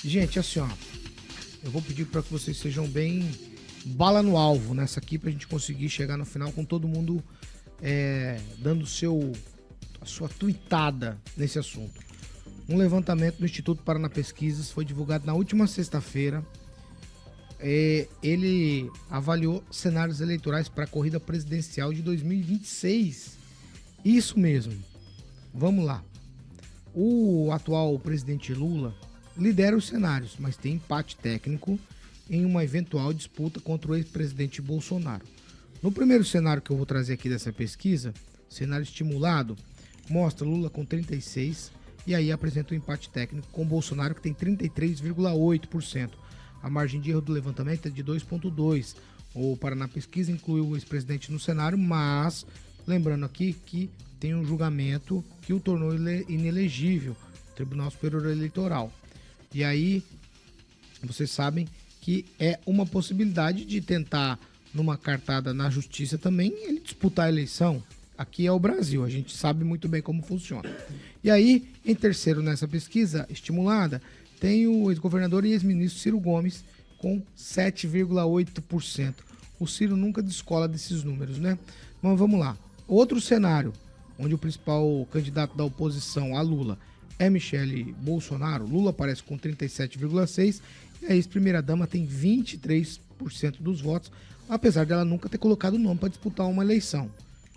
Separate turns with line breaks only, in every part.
Gente, assim, ó, eu vou pedir para que vocês sejam bem bala no alvo nessa aqui, pra gente conseguir chegar no final com todo mundo dando a sua tuitada nesse assunto. Um levantamento do Instituto Paraná Pesquisas foi divulgado na última sexta-feira. Ele avaliou cenários eleitorais para a corrida presidencial de 2026. Isso mesmo. Vamos lá. O atual presidente Lula lidera os cenários, mas tem empate técnico em uma eventual disputa contra o ex-presidente Bolsonaro. No primeiro cenário que eu vou trazer aqui dessa pesquisa, cenário estimulado, mostra Lula com 36% e aí apresenta um empate técnico com Bolsonaro, que tem 33,8%. A margem de erro do levantamento é de 2,2%. O Paraná Pesquisa incluiu o ex-presidente no cenário, mas lembrando aqui que tem um julgamento que o tornou inelegível, Tribunal Superior Eleitoral. E aí, vocês sabem que é uma possibilidade de tentar, numa cartada na justiça também, ele disputar a eleição. Aqui é o Brasil, a gente sabe muito bem como funciona. E aí, em terceiro nessa pesquisa estimulada, tem o ex-governador e ex-ministro Ciro Gomes com 7,8%. O Ciro nunca descola desses números, né? Mas vamos lá. Outro cenário, onde o principal candidato da oposição a Lula é Michele Bolsonaro. Lula aparece com 37,6% e a ex-primeira-dama tem 23% dos votos, apesar dela nunca ter colocado o nome para disputar uma eleição.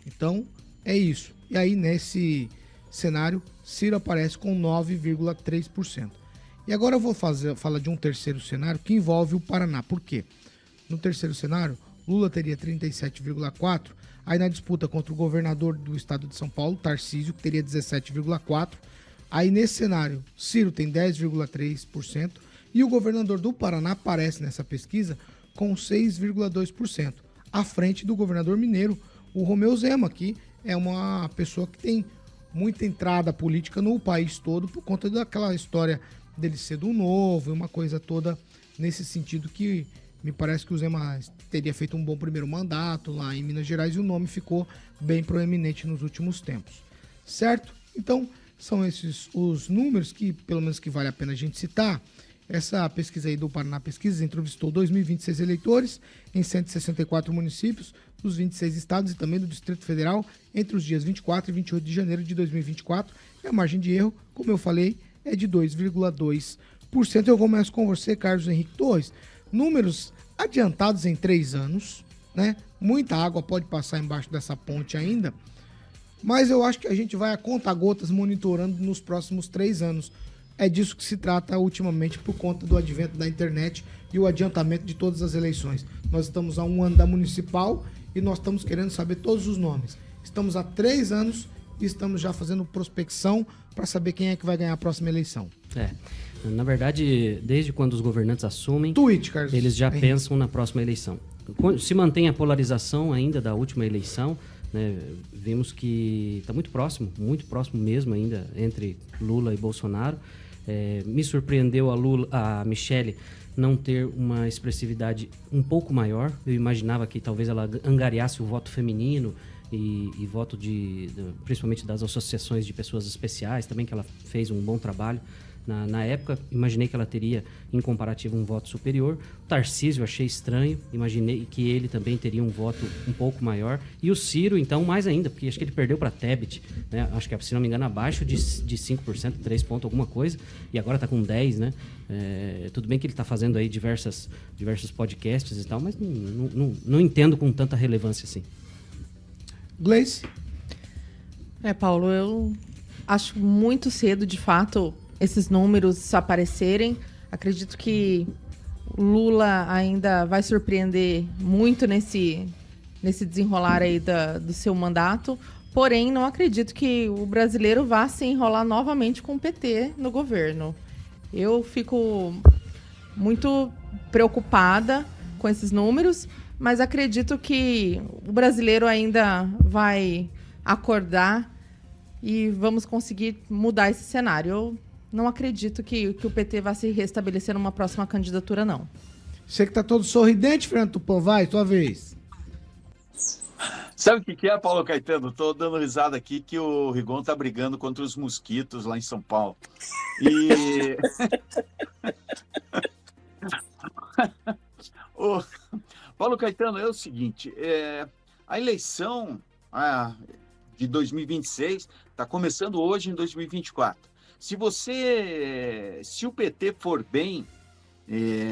Então, é isso. E aí, nesse cenário, Ciro aparece com 9,3%. E agora eu vou falar de um terceiro cenário que envolve o Paraná. Por quê? No terceiro cenário, Lula teria 37,4%. Aí na disputa contra o governador do estado de São Paulo, Tarcísio, que teria 17,4%. Aí nesse cenário, Ciro tem 10,3%. E o governador do Paraná aparece nessa pesquisa com 6,2%. À frente do governador mineiro, o Romeu Zema, que é uma pessoa que tem muita entrada política no país todo por conta daquela história dele ser do novo e uma coisa toda nesse sentido que me parece que o Zema teria feito um bom primeiro mandato lá em Minas Gerais e o nome ficou bem proeminente nos últimos tempos. Certo? Então, são esses os números que, pelo menos, que vale a pena a gente citar. Essa pesquisa aí do Paraná Pesquisas entrevistou 2.026 eleitores em 164 municípios dos 26 estados e também do Distrito Federal entre os dias 24 e 28 de janeiro de 2024. E a margem de erro, como eu falei, é de 2,2%. Eu começo com você, Carlos Henrique Torres. Números adiantados em 3 anos, né? Muita água pode passar embaixo dessa ponte ainda, mas eu acho que a gente vai a conta-gotas monitorando nos próximos 3 anos. É disso que se trata ultimamente por conta do advento da internet e o adiantamento de todas as eleições. Nós estamos a 1 ano da municipal e nós estamos querendo saber todos os nomes. Estamos há 3 anos e estamos já fazendo prospecção para saber quem é que vai ganhar a próxima eleição.
Na verdade, desde quando os governantes assumem,
Carlos,
eles já pensam na próxima eleição. Se mantém a polarização ainda da última eleição, né? Vimos que está muito próximo mesmo ainda entre Lula e Bolsonaro. Me surpreendeu a Michele não ter uma expressividade um pouco maior. Eu imaginava que talvez ela angariasse o voto feminino e voto principalmente das associações de pessoas especiais, também que ela fez um bom trabalho. Na época, imaginei que ela teria, em comparativo, um voto superior. O Tarcísio, achei estranho. Imaginei que ele também teria um voto um pouco maior. E o Ciro, então, mais ainda, porque acho que ele perdeu para Tebet, né? Acho que, se não me engano, abaixo de 5%, 3 pontos, alguma coisa. E agora está com 10%, né? Tudo bem que ele está fazendo aí diversos podcasts e tal, mas não entendo com tanta relevância assim.
Gleice?
Paulo, eu acho muito cedo, de fato, esses números aparecerem. Acredito que o Lula ainda vai surpreender muito nesse desenrolar aí do seu mandato. Porém, não acredito que o brasileiro vá se enrolar novamente com o PT no governo. Eu fico muito preocupada com esses números, mas acredito que o brasileiro ainda vai acordar e vamos conseguir mudar esse cenário. Eu não acredito que o PT vai se restabelecer numa próxima candidatura, não.
Você que tá todo sorridente, Fernando Tupan, vai, tua vez.
Sabe o que é, Paulo Caetano? Tô dando risada aqui que o Rigon tá brigando contra os mosquitos lá em São Paulo. E Caetano, é o seguinte, a eleição de 2026 está começando hoje em 2024. Se o PT for bem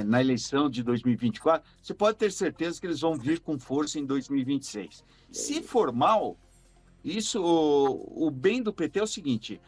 na eleição de 2024, você pode ter certeza que eles vão vir com força em 2026. Se for mal, o bem do PT é o seguinte,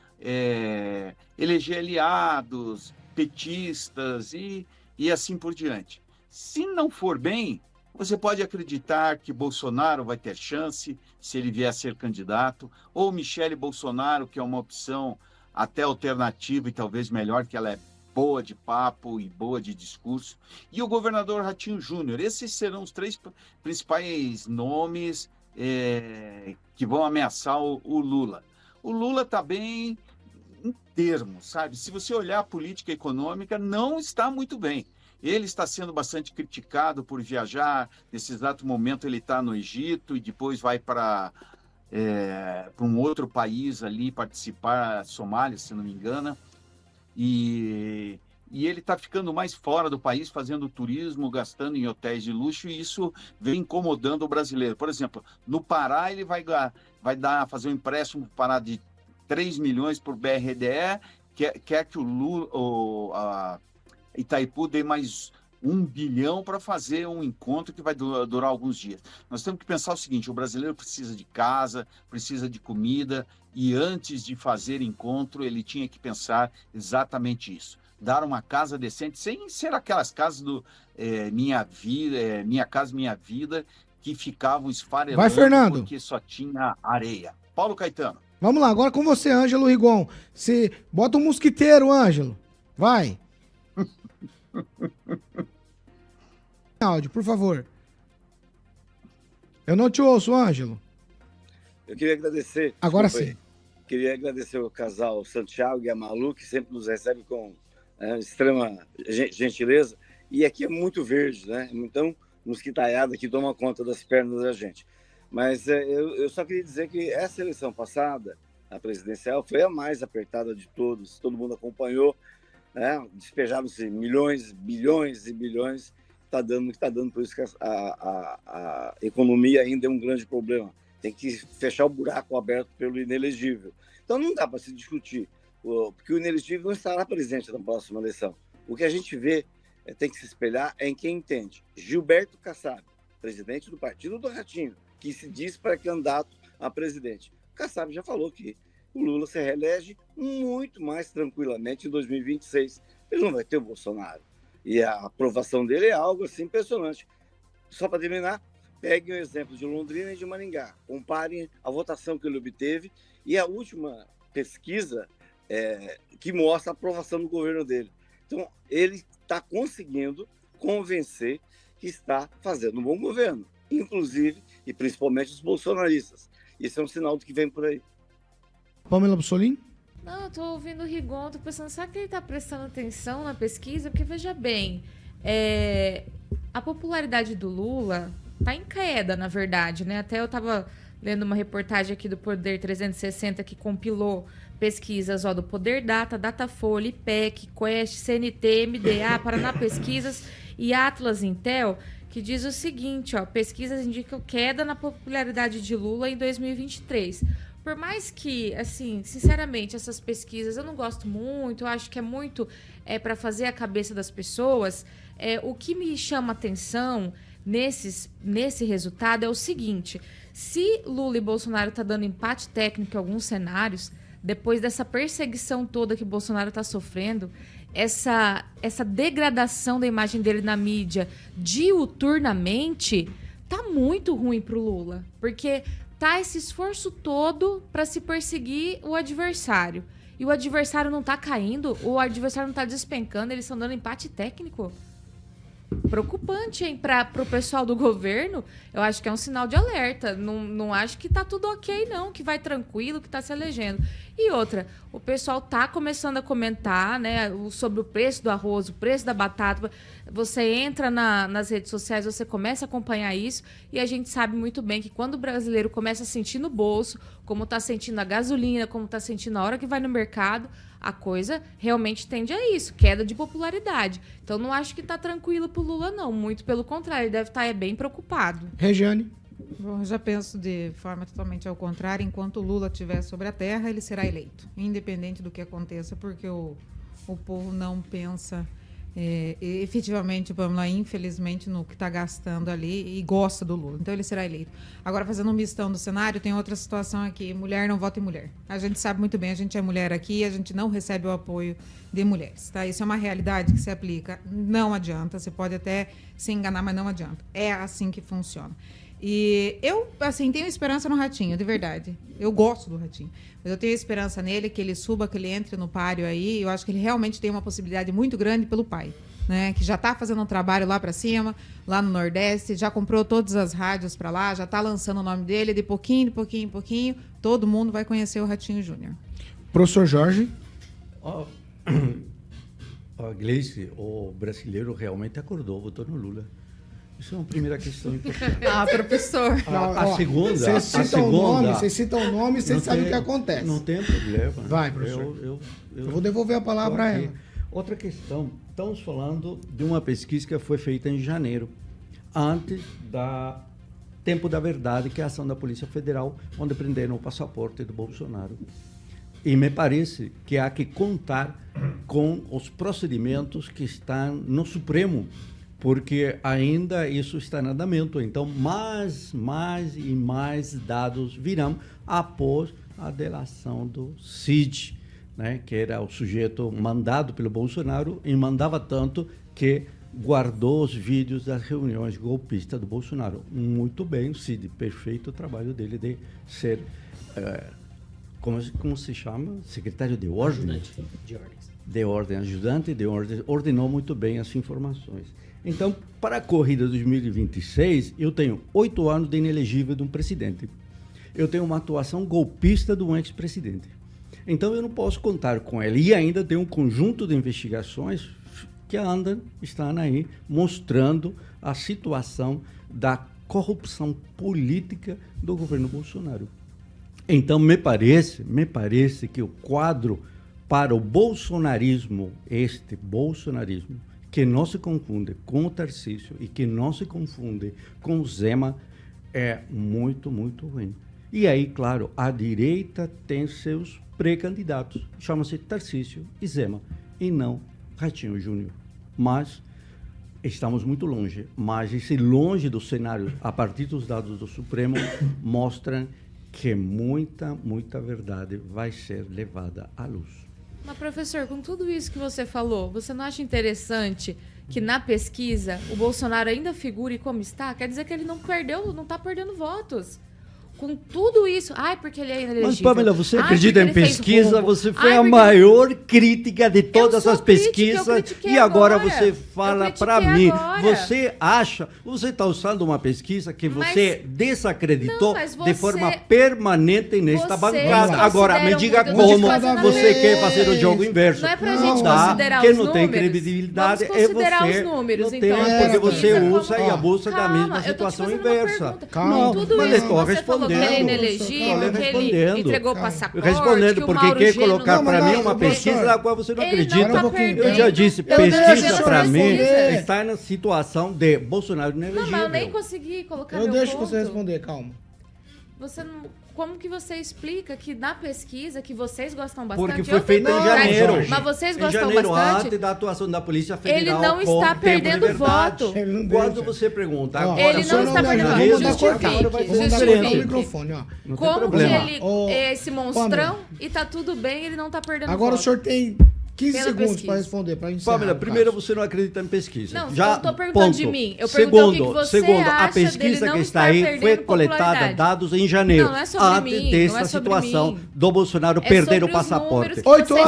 eleger aliados, petistas e assim por diante. Se não for bem, você pode acreditar que Bolsonaro vai ter chance, se ele vier a ser candidato, ou Michele Bolsonaro, que é uma opção até alternativa e talvez melhor, que ela é boa de papo e boa de discurso, e o governador Ratinho Júnior. Esses serão os 3 principais nomes que vão ameaçar o Lula. O Lula está bem em termos, sabe? Se você olhar a política econômica, não está muito bem. Ele está sendo bastante criticado por viajar. Nesse exato momento ele está no Egito e depois vai para um outro país ali participar, Somália, se não me engano. E ele está ficando mais fora do país, fazendo turismo, gastando em hotéis de luxo, e isso vem incomodando o brasileiro. Por exemplo, no Pará ele vai fazer um empréstimo para o Pará de 3 milhões por BRDE, quer que a Itaipu dê mais 1 bilhão para fazer um encontro que vai durar alguns dias. Nós temos que pensar o seguinte, o brasileiro precisa de casa, precisa de comida, e antes de fazer encontro, ele tinha que pensar exatamente isso. Dar uma casa decente, sem ser aquelas casas do Minha Casa Minha Vida, que ficavam esfarelando.
Vai, Fernando.
Porque só tinha areia. Paulo Caetano.
Vamos lá, agora com você, Ângelo Rigon. Você bota um mosquiteiro, Ângelo. Vai. Áudio, por favor. Eu não te ouço, Ângelo.
Eu queria agradecer.
Agora sim.
Queria agradecer o casal Santiago e a Malu, que sempre nos recebe com extrema gentileza. E aqui é muito verde, né? Então, mosquitaiada que toma conta das pernas da gente. Mas eu só queria dizer que essa eleição passada, a presidencial, foi a mais apertada de todos. Todo mundo acompanhou, né? Despejaram-se milhões, bilhões e bilhões. Está dando o que está dando, por isso que a economia ainda é um grande problema. Tem que fechar o buraco aberto pelo inelegível. Então não dá para se discutir, porque o inelegível não estará presente na próxima eleição. O que a gente vê, tem que se espelhar em quem entende. Gilberto Kassab, presidente do Partido do Ratinho, que se diz pré-candidato a presidente. Kassab já falou que o Lula se reelege muito mais tranquilamente em 2026. Ele não vai ter o Bolsonaro. E a aprovação dele é algo assim impressionante. Só para terminar, peguem o exemplo de Londrina e de Maringá. Comparem a votação que ele obteve e a última pesquisa que mostra a aprovação do governo dele. Então, ele está conseguindo convencer que está fazendo um bom governo, inclusive e principalmente os bolsonaristas. Isso é um sinal do que vem por aí.
Pamela Bussolini?
Não, eu tô ouvindo o Rigon, tô pensando, será que ele tá prestando atenção na pesquisa? Porque, veja bem, a popularidade do Lula tá em queda, na verdade, né? Até eu tava lendo uma reportagem aqui do Poder 360 que compilou pesquisas do Poder Data, Datafolha, IPEC, Quest, CNT, MDA, Paraná Pesquisas e Atlas Intel, que diz o seguinte, pesquisas indicam queda na popularidade de Lula em 2023. Por mais que, assim, sinceramente, essas pesquisas eu não gosto muito, eu acho que é muito para fazer a cabeça das pessoas. O que me chama atenção nesse resultado é o seguinte: se Lula e Bolsonaro estão dando empate técnico em alguns cenários, depois dessa perseguição toda que Bolsonaro está sofrendo, essa degradação da imagem dele na mídia diuturnamente, tá muito ruim pro Lula, porque tá esse esforço todo para se perseguir o adversário. E o adversário não tá caindo, o adversário não tá despencando, eles estão dando empate técnico. Preocupante, hein? Pro pessoal do governo, eu acho que é um sinal de alerta. Não acho que tá tudo ok, não, que vai tranquilo, que tá se elegendo. E outra, o pessoal tá começando a comentar, né, sobre o preço do arroz, o preço da batata. Você entra nas redes sociais, você começa a acompanhar isso, e a gente sabe muito bem que quando o brasileiro começa a sentir no bolso, como está sentindo a gasolina, como está sentindo a hora que vai no mercado, a coisa realmente tende a isso, queda de popularidade. Então, não acho que está tranquilo pro Lula, não. Muito pelo contrário, ele deve estar bem preocupado.
Regiane?
Bom, eu já penso de forma totalmente ao contrário. Enquanto o Lula estiver sobre a terra, ele será eleito, independente do que aconteça, porque o povo não pensa efetivamente, vamos lá, infelizmente, no que está gastando ali e gosta do Lula. Então, ele será eleito. Agora, fazendo um mistão do cenário, tem outra situação aqui. Mulher não vota em mulher. A gente sabe muito bem, a gente é mulher aqui, a gente não recebe o apoio de mulheres. Tá? Isso é uma realidade que se aplica. Não adianta, você pode até se enganar, mas não adianta. É assim que funciona. E eu, assim, tenho esperança no Ratinho, de verdade. Eu gosto do Ratinho. Mas eu tenho esperança nele, que ele suba, que ele entre no páreo aí. Eu acho que ele realmente tem uma possibilidade muito grande pelo pai, né? Que já está fazendo um trabalho lá para cima, lá no Nordeste, já comprou todas as rádios para lá, já está lançando o nome dele, de pouquinho em pouquinho, todo mundo vai conhecer o Ratinho Júnior.
Professor Jorge?
Gleice, o brasileiro realmente acordou, votou no Lula. Isso é uma primeira questão importante.
Professor.
A segunda...
Você cita o nome, você sabe o que acontece.
Não tem problema.
Vai, professor. Eu vou devolver a palavra para ela.
Outra questão, estamos falando de uma pesquisa que foi feita em janeiro, antes da Tempo da Verdade, que é a ação da Polícia Federal, onde prenderam o passaporte do Bolsonaro. E me parece que há que contar com os procedimentos que estão no Supremo, porque ainda isso está em andamento. Então, mais e mais dados virão após a delação do Cid, né, que era o sujeito mandado pelo Bolsonaro, e mandava tanto que guardou os vídeos das reuniões golpistas do Bolsonaro. Muito bem, o Cid, perfeito o trabalho dele de ser, como se chama? Secretário de ordem? Ajudante de ordem, ordenou muito bem as informações. Então, para a corrida 2026, eu tenho 8 anos de inelegível de um presidente. Eu tenho uma atuação golpista de um ex-presidente. Então, eu não posso contar com ele. E ainda tem um conjunto de investigações que estão aí mostrando a situação da corrupção política do governo Bolsonaro. Então, me parece que o quadro para o bolsonarismo, que não se confunde com o Tarcísio e que não se confunde com o Zema, é muito, muito ruim. E aí, claro, a direita tem seus pré-candidatos, chama-se Tarcísio e Zema, e não Ratinho Júnior. Mas estamos muito longe. Mas esse longe do cenário, a partir dos dados do Supremo, mostram que muita verdade vai ser levada à luz.
Mas, professor, com tudo isso que você falou, você não acha interessante que na pesquisa o Bolsonaro ainda figure como está? Quer dizer que ele não está perdendo votos. Com tudo isso... porque ele é inelegível.
Mas, Pamela, você acredita em pesquisa? Você foi a maior crítica de todas as pesquisas e agora você fala para mim. Você acha... Você está usando uma pesquisa que você desacreditou de forma permanente nesta bancada. Agora, me diga como você quer fazer o jogo inverso.
Não é pra gente considerar os números.
Quem não tem credibilidade é você.
Os números,
então. Porque você usa e abusa da mesma situação inversa.
Calma,
mas estou respondendo.
Que ele é inelegível, que ele entregou passaporte,
respondendo, porque quer colocar para mim uma pesquisa da qual você não acredita. Eu já disse, pesquisa para mim está na situação de Bolsonaro inelegível.
Não, mas eu nem consegui colocar meu ponto.
Eu deixo você responder, calma.
Você não... Como que você explica que na pesquisa, que vocês gostam bastante...
Porque foi feita em janeiro.
Mas vocês gostam
bastante... Em janeiro,
antes
da atuação da Polícia Federal.
Ele não está perdendo voto.
Quando você pergunta... Agora,
ele não está perdendo voto. Justifique.
O microfone, ó.
Como que ele é esse monstrão e tá tudo bem, ele não está perdendo voto.
Agora o senhor tem 15 segundos para responder, para encerrar.
Pamela, primeiro você não acredita em pesquisa.
Não,
já,
eu estou perguntando
ponto.
De mim. Eu perguntei o que você acha
a pesquisa que está aí foi coletada dados em janeiro,
não é sobre
antes
mim,
dessa
não é sobre
situação
mim.
do Bolsonaro perder o passaporte.
8 horas.